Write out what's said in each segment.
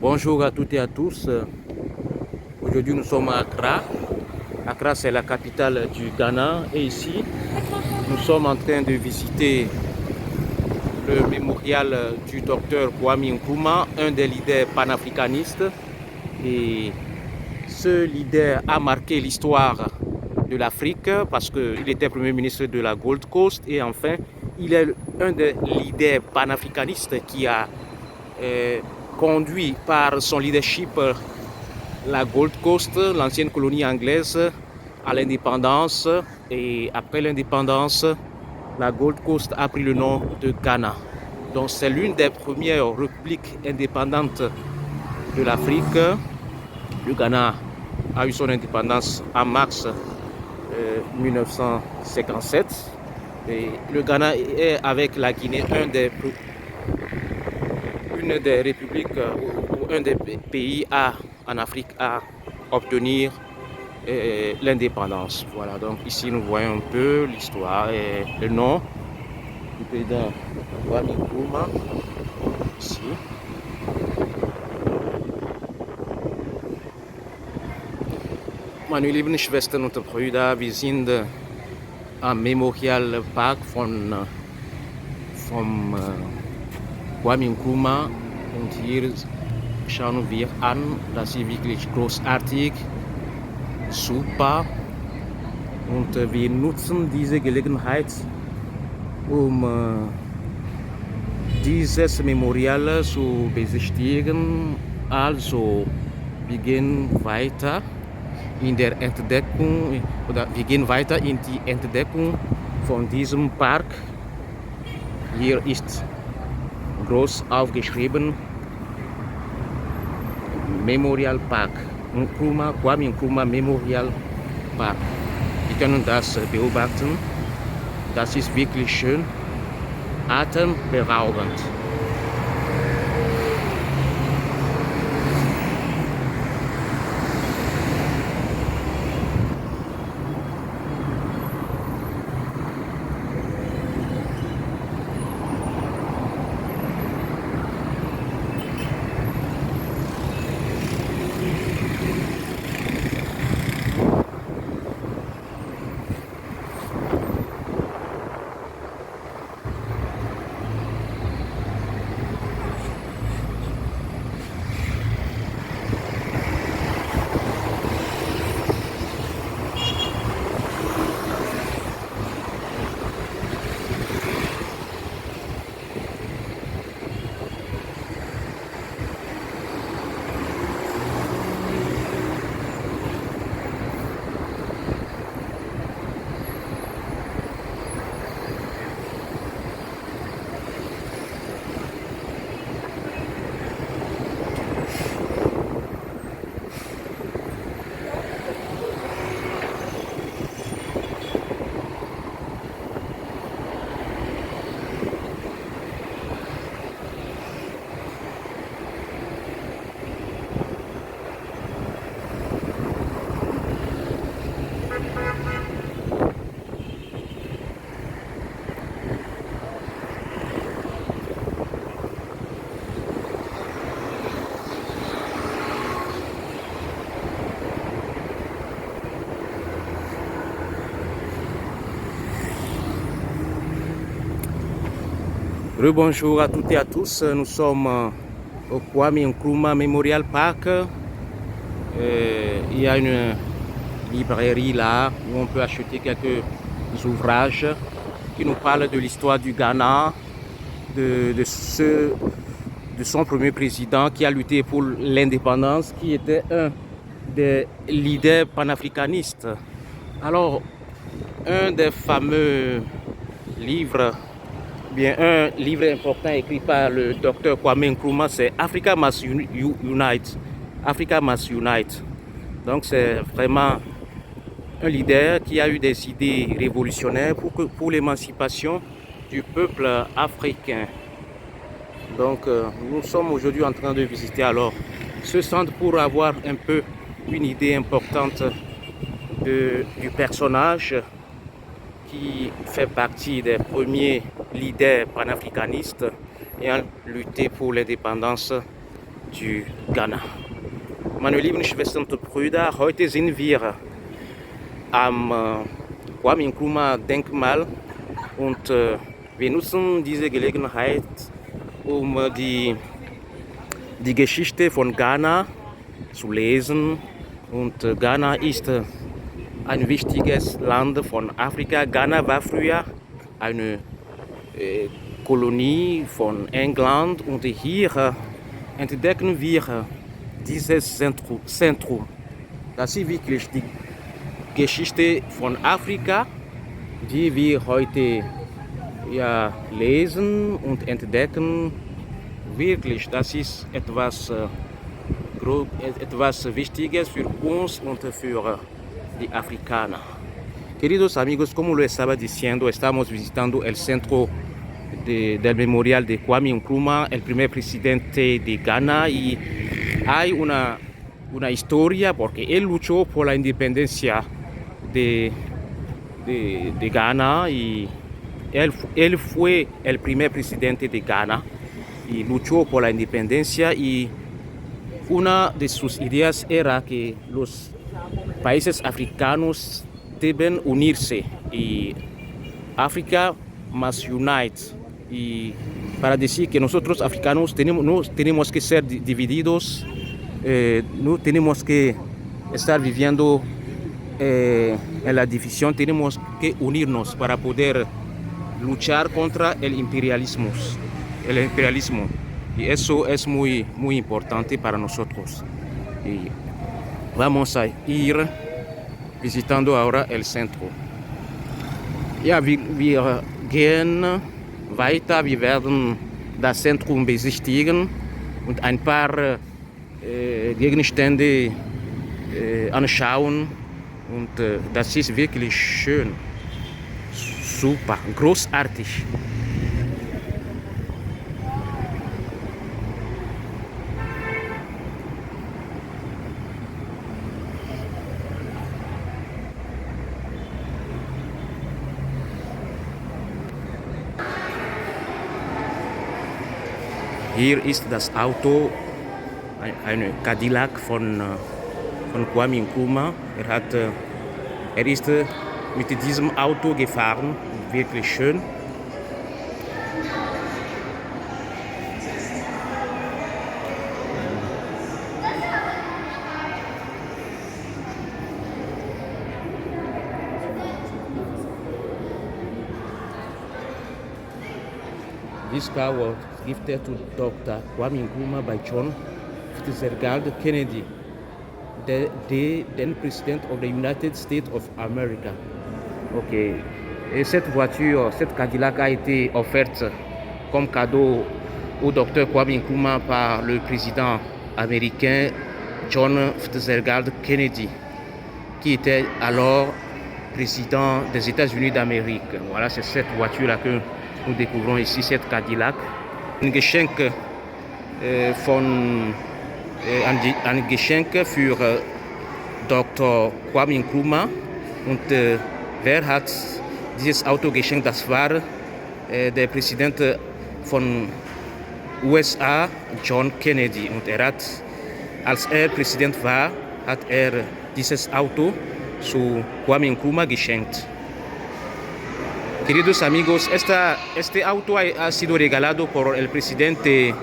Bonjour à toutes et à tous. Aujourd'hui, nous sommes à Accra. Accra, c'est la capitale du Ghana. Et ici, nous sommes en train de visiter le mémorial du docteur Kwame Nkrumah, un des leaders panafricanistes. Et ce leader a marqué l'histoire de l'Afrique parce qu'il était Premier ministre de la Gold Coast. Et enfin, il est un des leaders panafricanistes qui a conduit par son leadership la Gold Coast, l'ancienne colonie anglaise, à l'indépendance. Et après l'indépendance, la Gold Coast a pris le nom de Ghana. Donc c'est l'une des premières républiques indépendantes de l'Afrique. Le Ghana a eu son indépendance en mars 1957. Et le Ghana est, avec la Guinée, une des républiques ou un des pays en Afrique à obtenir l'indépendance. Voilà, donc ici nous voyons un peu l'histoire et le nom du président Kwame Nkrumah. Ici. Meine lieben Schwestern und Brüder, wir sind am Memorialpark vom Kwame Nkrumah und hier schauen wir an, das ist wirklich großartig, super, und wir nutzen diese Gelegenheit, um dieses Memorial zu besichtigen. Also wir gehen weiter in der Entdeckung, oder wir gehen weiter in die Entdeckung von diesem Park. Hier ist groß aufgeschrieben Memorial Park, Kwame Nkrumah Memorial Park. Wir können das beobachten. Das ist wirklich schön, atemberaubend. Bonjour à toutes et à tous, nous sommes au Kwame Nkrumah Memorial Park. Il y a une librairie là où on peut acheter quelques ouvrages qui nous parlent de l'histoire du Ghana, de son premier président qui a lutté pour l'indépendance, qui était un des leaders panafricanistes. Alors, un des fameux livres, un livre important écrit par le docteur Kwame Nkrumah, c'est Africa Must Unite. Africa Must Unite. Donc c'est vraiment un leader qui a eu des idées révolutionnaires pour l'émancipation du peuple africain. Donc nous sommes aujourd'hui en train de visiter alors ce centre pour avoir un peu une idée importante du personnage qui fait partie des premiers leaders panafricanistes et a lutté pour l'indépendance du Ghana. Meine lieben Schwestern und Brüder, heute sind wir am Kwame Nkrumah Denkmal und wir nutzen diese Gelegenheit, um die Geschichte von Ghana zu lesen. Und Ghana ist ein wichtiges Land von Afrika. Ghana war früher eine Kolonie von England und hier entdecken wir dieses Zentrum. Das ist wirklich die Geschichte von Afrika, die wir heute lesen und entdecken. Wirklich, das ist etwas Wichtiges für uns und für die Afrikaner. Queridos amigos, como lo estaba diciendo, estamos visitando el centro del memorial de Kwame Nkrumah, el primer presidente de Ghana, y hay una historia porque él luchó por la independencia de Ghana y él fue el primer presidente de Ghana y luchó por la independencia, y una de sus ideas era que los países africanos deben unirse y África must unite, y para decir que nosotros africanos no tenemos que ser divididos, no tenemos que estar viviendo en la división, tenemos que unirnos para poder luchar contra el imperialismo. Y eso es muy importante para nosotros. Y vamos a ir visitando ahora el centro. Ja, wir gehen weiter, wir werden das Zentrum besichtigen und ein paar Gegenstände anschauen, und das ist wirklich schön, super, großartig. Hier ist das Auto, eine Cadillac von Kwame Nkrumah. Er ist mit diesem Auto gefahren, wirklich schön. This car was gifted to Dr. Kwame Nkrumah by John Fitzgerald Kennedy, the then President of the United States of America. Ok. Et cette voiture, cette Cadillac a été offerte comme cadeau au Dr. Kwame Nkrumah par le président américain John Fitzgerald Kennedy, qui était alors président des États-Unis d'Amérique. Voilà, c'est cette voiture-là que nous découvrons ici, cette Cadillac. Ein Geschenk ein Geschenk für Dr. Kwame Nkrumah. Und wer hat dieses Auto geschenkt? Das war der Präsident von USA, John Kennedy. Und als er Präsident war, hat er dieses Auto zu Kwame Nkrumah geschenkt. Queridos amigos, este auto ha sido regalado por el presidente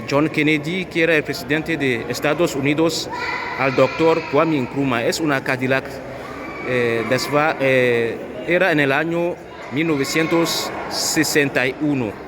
John Kennedy, que era el presidente de Estados Unidos, al doctor Kwame Nkrumah. Es una Cadillac, era en el año 1961.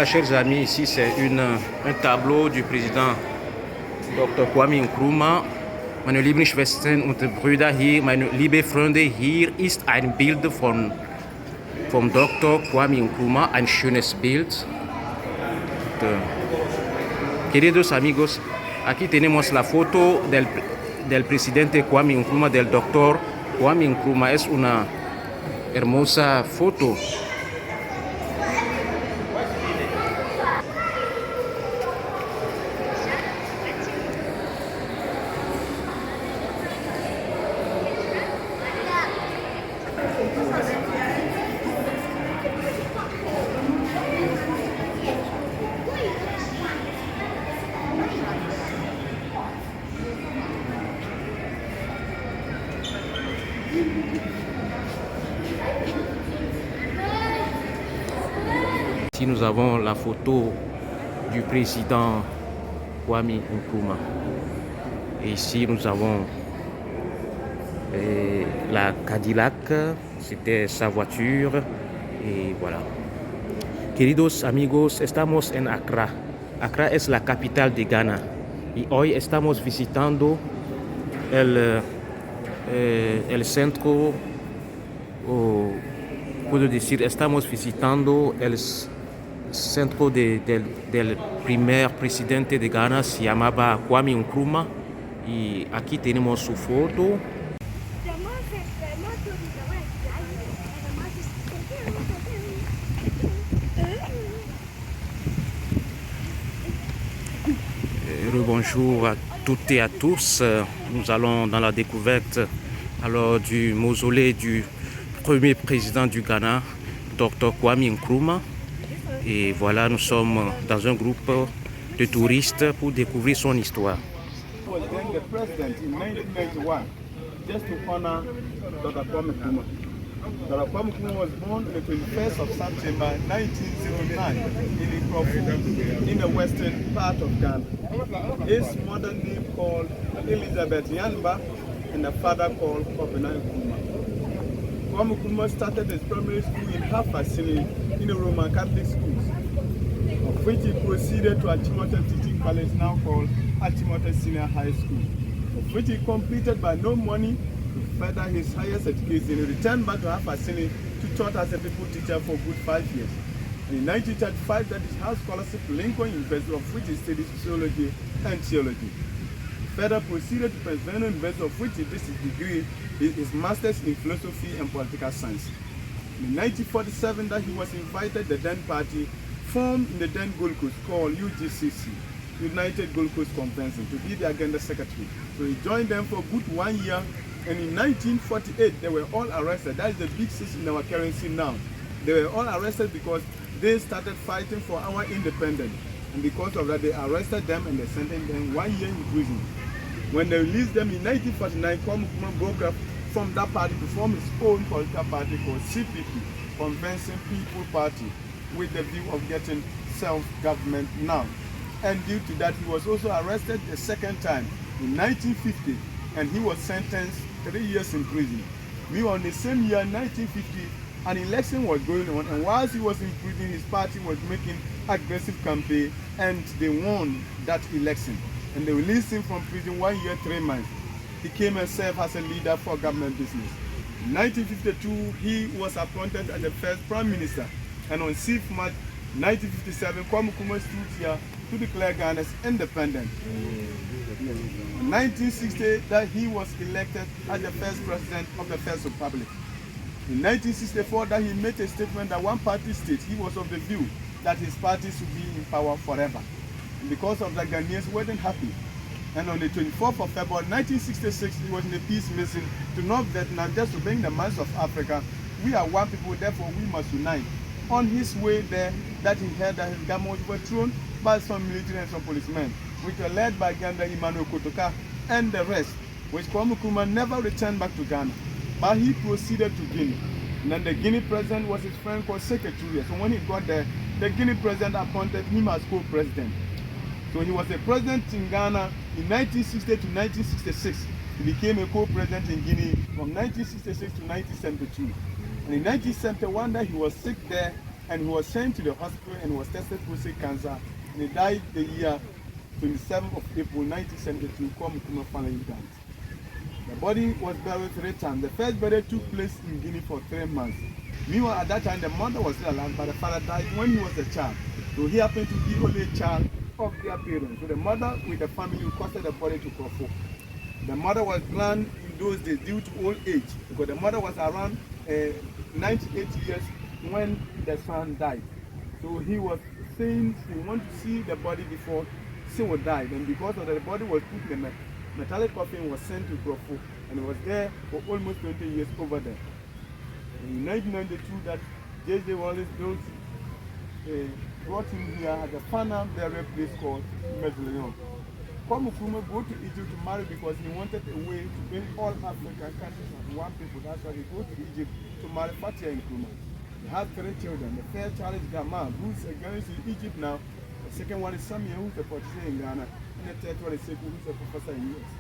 Voilà, chers amis, ici c'est un tableau du président Dr. Kwame Nkrumah. Meine lieben Schwestern und Brüder hier, meine lieben Freunde, hier ist ein Bild vom Dr. Kwame Nkrumah, ein schönes Bild. Queridos amigos, aquí tenemos la foto del presidente Kwame Nkrumah, del doctor Kwame Nkrumah. Es una hermosa foto. Ici nous avons la photo du président Kwame Nkrumah. Et ici nous avons la Cadillac, c'était sa voiture. Et voilà. Queridos amigos, estamos en Accra. Accra es la capital de Ghana. Y hoy estamos visitando el centro, o puedo decir, estamos visitando el centro del primer presidente de Ghana, se llamaba Kwame Nkrumah. Y aquí tenemos su foto. Bonjour à toutes et à tous. Nous allons dans la découverte alors du mausolée du premier président du Ghana, Dr. Kwame Nkrumah. Et voilà, nous sommes dans un groupe de touristes pour découvrir son histoire. Dr. Kwame Nkrumah was born on the 21st of September 1909 in Nkrumah, in the western part of Ghana. His mother name called Elizabeth Yanba and the father called Kwabena Nkrumah. Kwame Nkrumah started his primary school in Hafasini in the Roman Catholic schools, of which he proceeded to Achimota Teaching College, now called Achimota Senior High School, of which he completed by no money. To further his highest education, he returned back to Hafasini to taught as a people teacher for good 5 years. And in 1935, that is House Scholarship to Lincoln University, of which he studied sociology and theology. He further proceeded to Pennsylvania University, of which he did his degree, his master's in philosophy and political science. In 1947, that he was invited the then party formed in the then Gold Coast called UGCC, United Gold Coast Convention, to be the agenda secretary. So he joined them for good 1 year. And in 1948, they were all arrested. That is the big six in our currency now. They were all arrested because they started fighting for our independence. And because of that, they arrested them and they sentenced them 1 year in prison. When they released them in 1949, Kwame Nkrumah broke up from that party to form his own political party called CPP, Convention People Party, with the view of getting self-government now. And due to that, he was also arrested the second time in 1950, and he was sentenced 3 years in prison. Meanwhile, in the same year, 1950, an election was going on, and whilst he was in prison, his party was making aggressive campaign, and they won that election. And they released him from prison 1 year, 3 months. He came and served as a leader for government business. In 1952, he was appointed as the first prime minister, and on 6th March 1957, Kwame Nkrumah stood here to declare Ghana as independent. In 1960, that he was elected as the first president of the First Republic. In 1964, that he made a statement that one-party state, he was of the view that his party should be in power forever. And because of that, Ghanaians weren't happy. And on the 24th of February 1966, he was in a peace mission to North Vietnam just to bring the minds of Africa. We are one people, therefore we must unite. On his way there, that he heard that his government was overthrown by some military and some policemen, which were led by Ghana Emmanuel Kotoka and the rest, which Kwame Nkrumah never returned back to Ghana, but he proceeded to Guinea. And then the Guinea president was his friend called Secretary. So when he got there, the Guinea president appointed him as co-president. So he was a president in Ghana in 1960 to 1966. He became a co-president in Guinea from 1966 to 1972. And in 1971, he was sick there, and he was sent to the hospital and was tested for prostate cancer, and he died the year 27th of April 1972, Kwame Nkrumah finally died. The body was buried 3 times. The first burial took place in Guinea for 3 months. Meanwhile, at that time, the mother was still alive, but the father died when he was a child. So he happened to be only a child of their parents. So the mother with the family requested the body to Krofo. The mother was blind in those days due to old age, because the mother was around 98 years when the son died. So he was saying he wanted to see the body before she would die. And because of the body was put in a metallic coffin, was sent to Krofo, and it was there for almost 20 years over there. In 1992, that J.J. Wallace brought him here at a final burial place called Medellin. Kwame Nkrumah go to Egypt to marry because he wanted a way to bring all African countries as one people. That's why he goes to Egypt to marry Fatia Nkrumah. He has 3 children. The first child is Gamal, who's a Ghanaian in Egypt now. The second one is Samia, who's a politician in Ghana. And the third one is Sekou, who's a professor in US.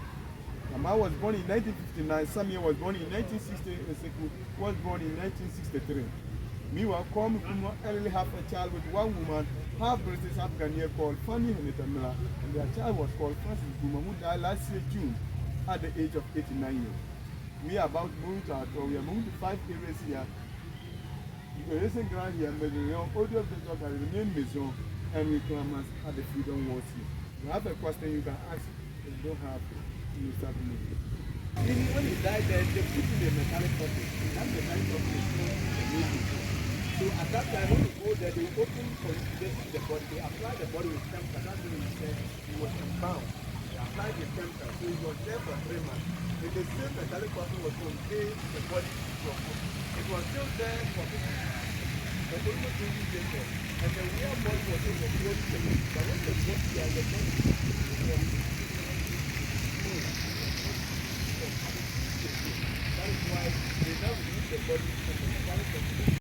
Gamal was born in 1959, Samia was born in 1960, and Sekou was born in 1963. Meanwhile, Kwame Nkrumah early had a child with one woman, half British, half Ghanaian, called Fanny Henrietta Miller, and their child was called Francis Nkrumah, who died last year June at the age of 89 years. We are about moving to our tour. We are moving to 5 areas here. The recent ground here, Medellin, audio business that remain Maison, and we claimants at the Freedom Walls here. You have a question you can ask, if you don't have, you start moving. Even when he died there, they put in a metallic coffin. That metallic coffin is called a metal. So at that time, when you go there, they open for you to see the body. They apply the body with chemical. That's when he said he was embalmed. They applied the chemical. So he was there for 3 months. And the same metallic coffin was contained the body from it was still there for 50 but almost 20 years ago. And the real body was in the body. But when the body and the body was that is why they now use the body as a metallic coffin.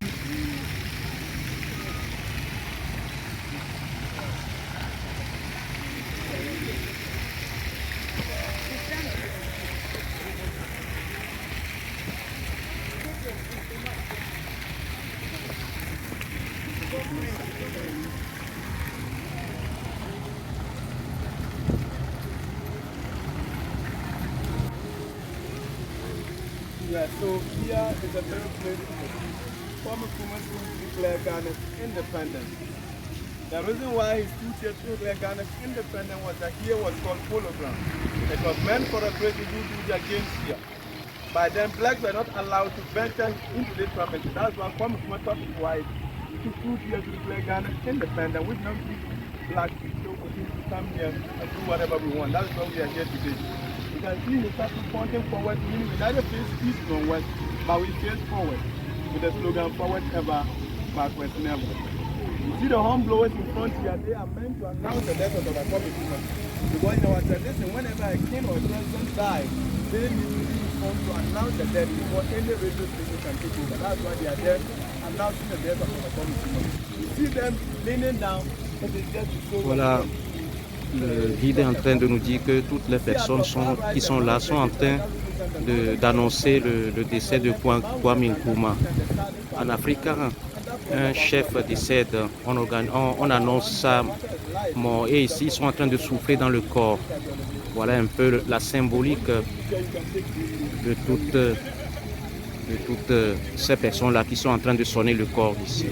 Yeah, so here is a very place Kwame Nkrumah to declare Ghana's independence. The reason why he stood here to declare Ghana's independence was that here was called Polo Ground. It was meant for a place to do their games here. By then, blacks were not allowed to venture into this property. That's why Kwame Nkrumah thought it wise to stood here to declare Ghana independent, which now gives black people to come here and do whatever we want. That's why we are here today. You can see we start pointing forward, meaning we neither face east nor west, but we face forward with the slogan forward ever, backwards never. You see the horn blowers in front here, they are meant to announce the death of the Kwame Nkrumah. Because in our tradition, whenever a king or president dies, they need to be informed to announce the death before any radio station can take over. That's why they are there announcing the death of the Kwame Nkrumah. You see them leaning down, it is just to show. Voilà. Le guide est en train de nous dire que toutes les personnes qui sont là sont en train d'annoncer le décès de Kwame Nkrumah. En Afrique, un chef décède, on annonce sa mort et ici ils sont en train de souffler dans le corps. Voilà un peu la symbolique de toutes ces personnes-là qui sont en train de sonner le corps ici.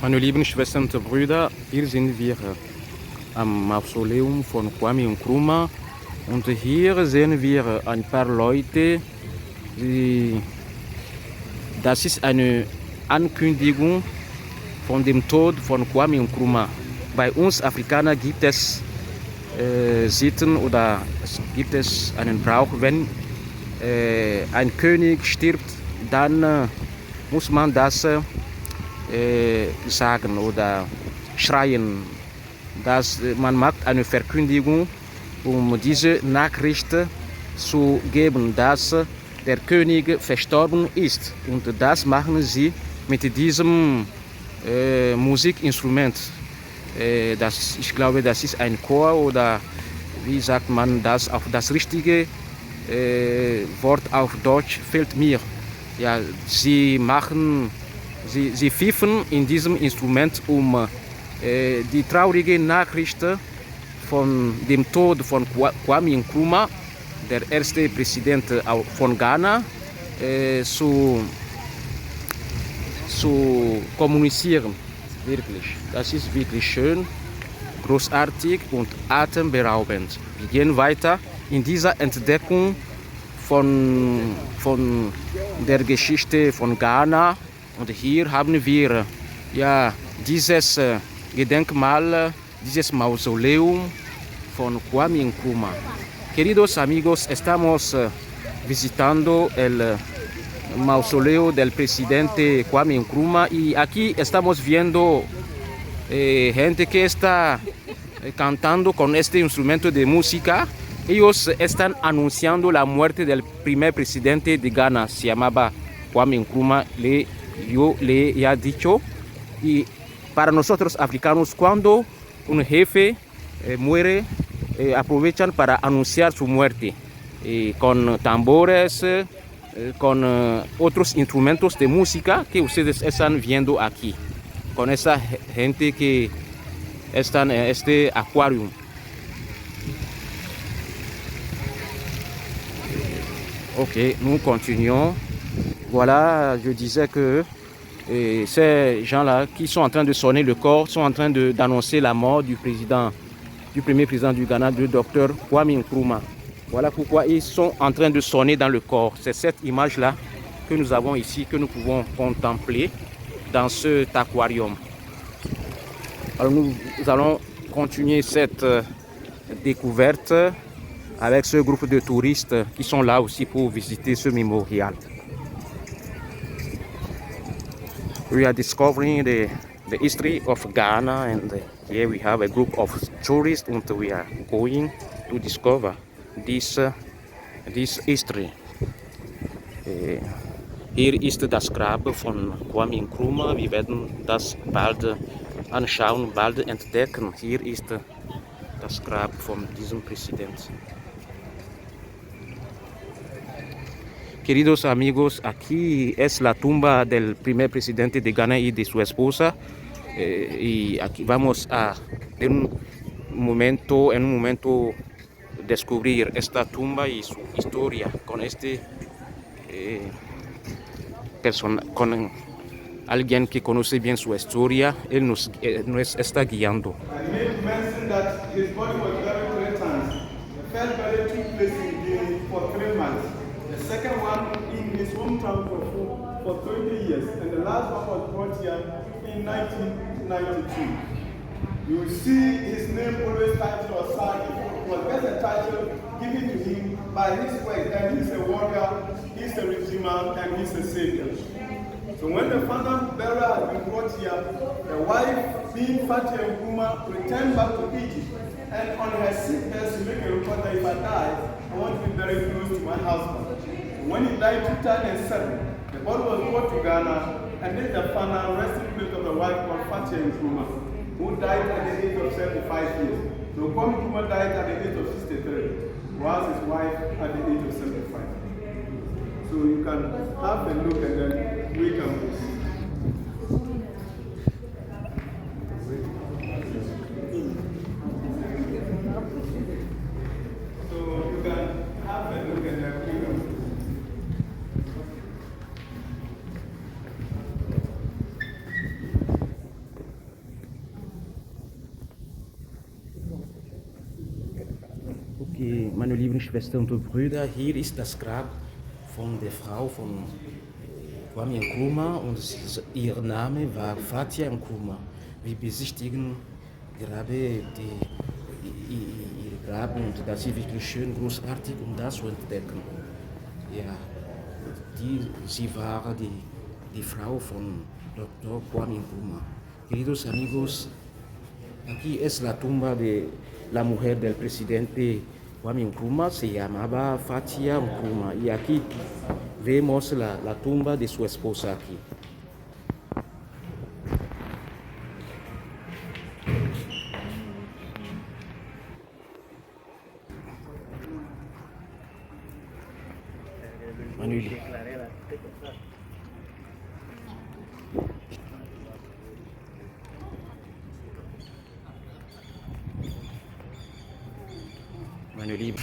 Meine lieben Schwestern und Brüder, hier sind wir am Mausoleum von Kwame Nkrumah und hier sehen wir ein paar Leute. Das ist eine Ankündigung von dem Tod von Kwame Nkrumah. Bei uns Afrikanern gibt es Sitten oder gibt es einen Brauch, wenn ein König stirbt, dann muss man das sagen oder schreien. Man macht eine Verkündigung, um diese Nachricht zu geben, dass der König verstorben ist. Und das machen sie mit diesem Musikinstrument. Ich glaube, das ist ein Chor oder wie sagt man das? Auch das richtige Wort auf Deutsch fehlt mir. Ja, sie pfiffen in diesem Instrument, um die traurige Nachricht von dem Tod von Kwame Nkrumah, der erste Präsident von Ghana, zu kommunizieren. Wirklich. Das ist wirklich schön, großartig und atemberaubend. Wir gehen weiter in dieser Entdeckung von der Geschichte von Ghana. Und hier haben wir ja dieses Gedenkmal, dieses Mausoleum von Kwame Nkrumah. Queridos amigos, estamos visitando el mausoleo del presidente Kwame Nkrumah y aquí estamos viendo gente que está cantando con este instrumento de música. Ellos están anunciando la muerte del primer presidente de Ghana, se llamaba Kwame Nkrumah, yo le he dicho. Y para nosotros africanos, cuando un jefe muere, aprovechan para anunciar su muerte con tambores, con otros instrumentos de música que ustedes están viendo aquí, con esa gente que está en este acuario. Ok, nous continuons. Voilà, je disais que ces gens-là qui sont en train de sonner le corps sont en train d'annoncer la mort du premier président du Ghana, le docteur Kwame Nkrumah. Voilà pourquoi ils sont en train de sonner dans le corps. C'est cette image-là que nous avons ici, que nous pouvons contempler dans cet aquarium. Alors nous allons continuer cette découverte avec ce groupe de touristes qui sont là aussi pour visiter ce mémorial. We are discovering the history of Ghana, and here we have a group of tourists and we are going to discover this history. Hier ist das Grab von Kwame Nkrumah. Wir werden das bald anschauen, bald entdecken. Hier ist das Grab von diesem Präsidenten. Queridos amigos, aquí es la tumba del primer presidente de Ghana y de su esposa. Y aquí vamos a en un momento descubrir esta tumba y su historia con con alguien que conoce bien su historia. Él nos está guiando. The second one in his hometown for 20 years, and the last one was brought here in 1992. You will see his name always titled or signed. It was just a title given to him by his work, and he's a warrior, he's a redeemer, and he's a savior. So when the final burial had been brought here, the wife, being Fatty Nkrumah, returned back to Egypt. And on her sick bed, she made a report that if I die, I want to be very close to my husband. When he died in 2007, the body was brought to Ghana, and this is the final resting place of the wife called Fatty Nkrumah, who died at the age of 75 years. So Kwame Nkrumah died at the age of 63, whilst his wife at the age of 75. So you can have a look and then we can proceed. lieben Schwestern und Brüder, hier ist das Grab von der Frau von Kwame Nkrumah und ihr Name war Fatia Nkrumah. Wir besichtigen gerade ihr Grab und das ist wirklich schön, großartig, um das zu entdecken. Ja, sie war die Frau von Dr. Kwame Nkrumah. Queridos amigos, aquí es la tumba de la mujer del presidente Kwame Nkrumah, se llamaba Fatia Nkrumah, y aquí vemos la tumba de su esposa aquí. Manuel. Manuel.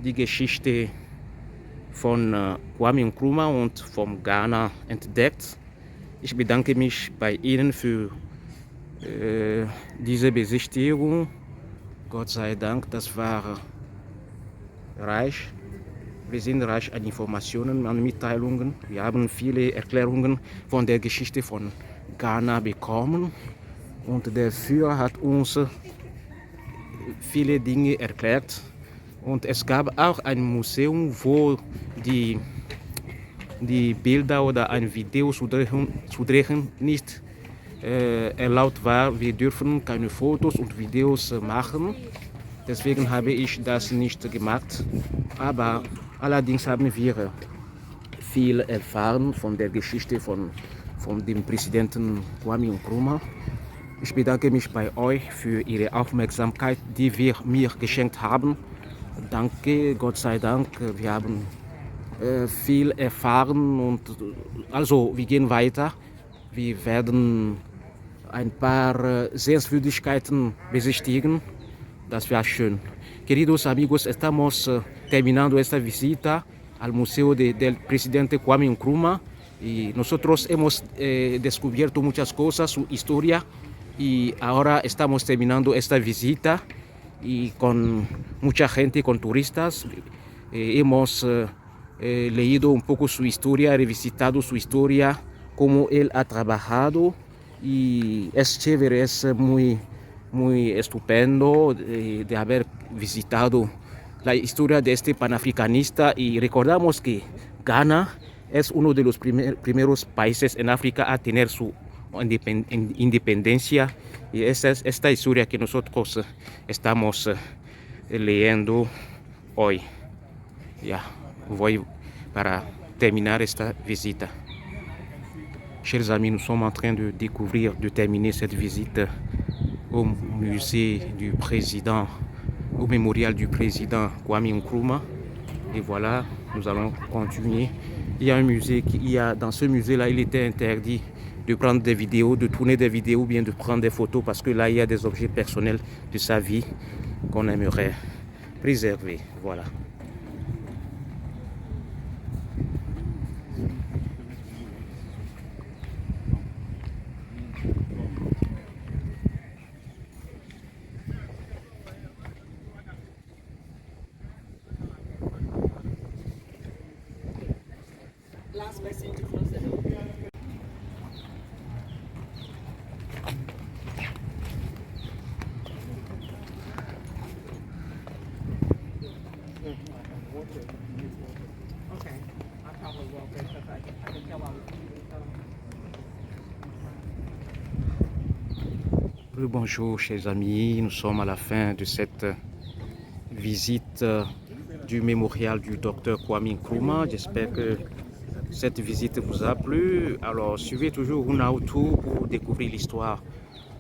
Die Geschichte von Kwame Nkrumah und vom Ghana entdeckt. Ich bedanke mich bei Ihnen für diese Besichtigung. Gott sei Dank, das war reich. Wir sind reich an Informationen, an Mitteilungen. Wir haben viele Erklärungen von der Geschichte von Ghana bekommen. Und der Führer hat uns viele Dinge erklärt. Und es gab auch ein Museum, wo die Bilder oder ein Video zu drehen nicht erlaubt war. Wir dürfen keine Fotos und Videos machen. Deswegen habe ich das nicht gemacht. Aber allerdings haben wir viel erfahren von der Geschichte von dem Präsidenten Kwame Nkrumah. Ich bedanke mich bei euch für Ihre Aufmerksamkeit, die wir mir geschenkt haben. Danke, Gott sei Dank, wir haben viel erfahren und also wir gehen weiter. Wir werden ein paar Sehenswürdigkeiten besichtigen. Das wäre schön. Queridos amigos, estamos terminando esta visita al Museo del Presidente Kwame Nkrumah y nosotros hemos descubierto muchas cosas, su historia y ahora estamos terminando esta visita. Y con mucha gente, con turistas, hemos leído un poco su historia, revisitado su historia, cómo él ha trabajado y es chévere, es muy estupendo de haber visitado la historia de este panafricanista y recordamos que Ghana es uno de los primeros países en África a tener su independencia y esta es esta historia que nosotros estamos leyendo hoy. Ya, voy para terminar esta visita. Chers amis, nous sommes en train de terminer cette visite au musée du président, au mémorial du président Kwame Nkrumah. Et voilà, nous allons continuer. Il y a un musée dans ce musée-là, il était interdit de prendre des vidéos, de tourner des vidéos ou bien de prendre des photos parce que là, il y a des objets personnels de sa vie qu'on aimerait préserver. Voilà. Last person to close the door. Okay, I probably will because I can tell Bonjour chers amis, nous sommes à la fin de cette visite du mémorial du docteur Kwame Nkrumah. J'espère que cette visite vous a plu. Alors suivez toujours Hunautu pour découvrir l'histoire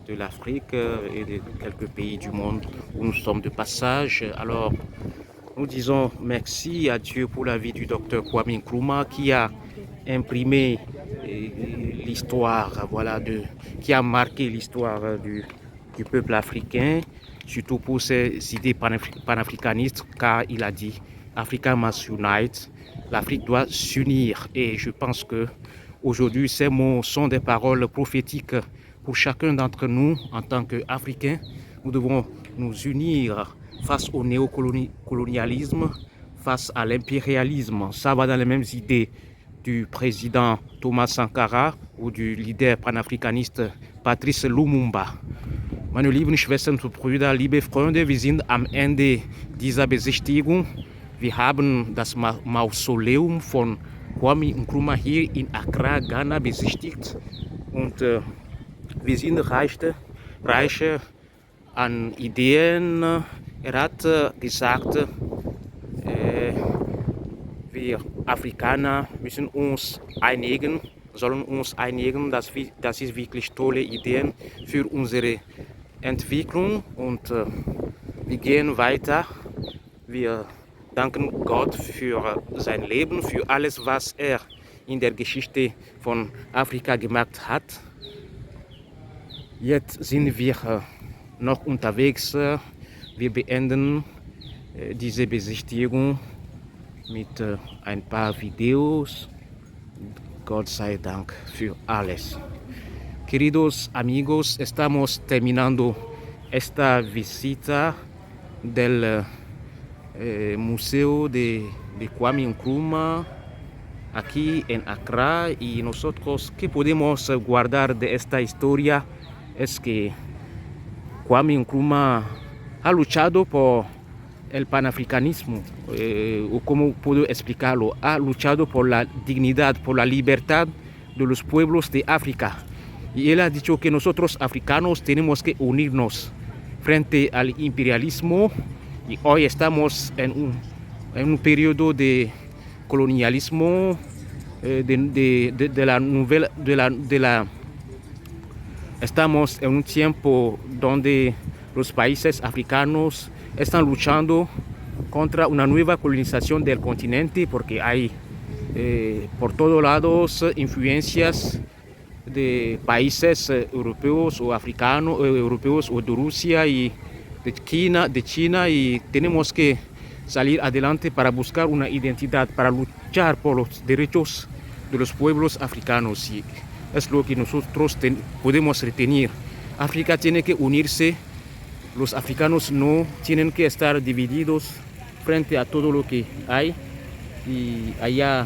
de l'Afrique et de quelques pays du monde où nous sommes de passage. Alors nous disons merci à Dieu pour la vie du docteur Kwame Nkrumah qui a imprimé l'histoire, voilà, qui a marqué l'histoire du peuple africain, surtout pour ses idées panafricanistes, car il a dit Africa must unite, l'Afrique doit s'unir. Et je pense que aujourd'hui ces mots sont des paroles prophétiques pour chacun d'entre nous en tant qu'Africains. Nous devons nous unir face au néocolonialisme, face à l'impérialisme. Ça va dans les mêmes idées du président Thomas Sankara ou du leader panafricaniste Patrice Lumumba. Meine lieben Schwestern und Brüder, liebe Freunde, wir sind am Ende dieser Besichtigung. Wir haben das Mausoleum von Kwame Nkrumah hier in Accra, Ghana besichtigt. Und wir sind reich an Ideen. Er hat gesagt, wir Afrikaner müssen uns einigen, sollen uns einigen. Das ist wirklich tolle Ideen für unsere Entwicklung und wir gehen weiter. Wir danken Gott für sein Leben, für alles, was er in der Geschichte von Afrika gemacht hat. Jetzt sind wir noch unterwegs. Wir beenden diese Besichtigung mit ein paar Videos. Gott sei Dank für alles. Queridos amigos, estamos terminando esta visita del Museo de Kwame Nkrumah aquí en Accra, y nosotros que podemos guardar de esta historia es que Kwame Nkrumah ha luchado por el panafricanismo, o como puedo explicarlo, ha luchado por la dignidad, por la libertad de los pueblos de África. Y él ha dicho que nosotros africanos tenemos que unirnos frente al imperialismo, y hoy estamos en un periodo de colonialismo, estamos en un tiempo donde los países africanos están luchando contra una nueva colonización del continente, porque hay por todos lados influencias de países europeos o africanos, europeos o de Rusia y de China, y tenemos que salir adelante para buscar una identidad, para luchar por los derechos de los pueblos africanos, y es lo que nosotros podemos retener. África tiene que unirse, los africanos no tienen que estar divididos frente a todo lo que hay, y allá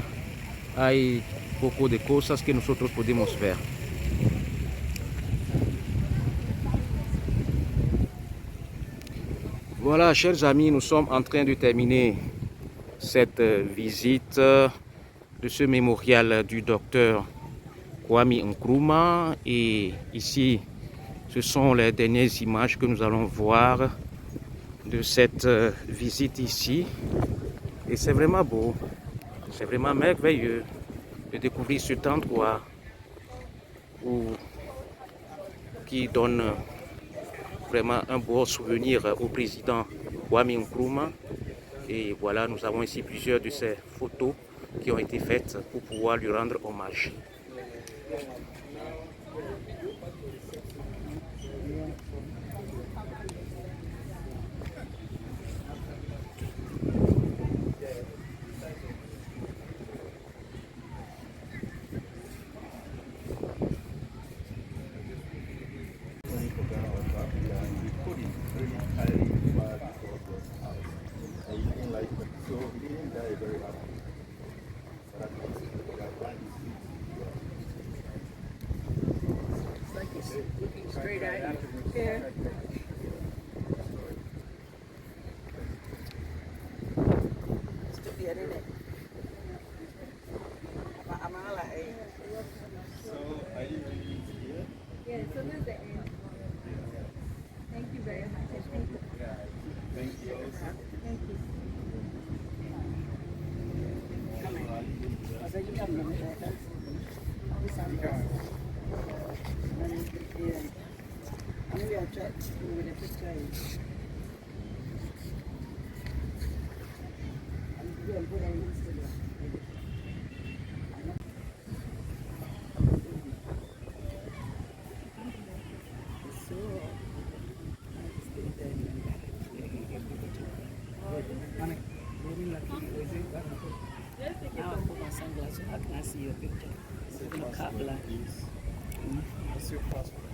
hay poco de cosas que nosotros podemos ver. Voilà, chers amis, nous sommes en train de terminer cette visite de ce mémorial du docteur Kwame Nkrumah, et ici ce sont les dernières images que nous allons voir de cette visite ici, et c'est vraiment beau, c'est vraiment merveilleux de découvrir cet endroit qui donne vraiment un beau souvenir au président Kwame Nkrumah. Et voilà, nous avons ici plusieurs de ces photos qui ont été faites pour pouvoir lui rendre hommage. Looking straight at you. Yeah. Still be in it. I'm all like, So, are you ready here? Yeah, so this is the end. Thank you very much. Thank you. Thank you also. Thank you. I said, you got Maybe I'll try with a picture. I'm going to put it on Instagram. Now I put my sunglasses. How can I see your picture? It's in a car black. What's your passport?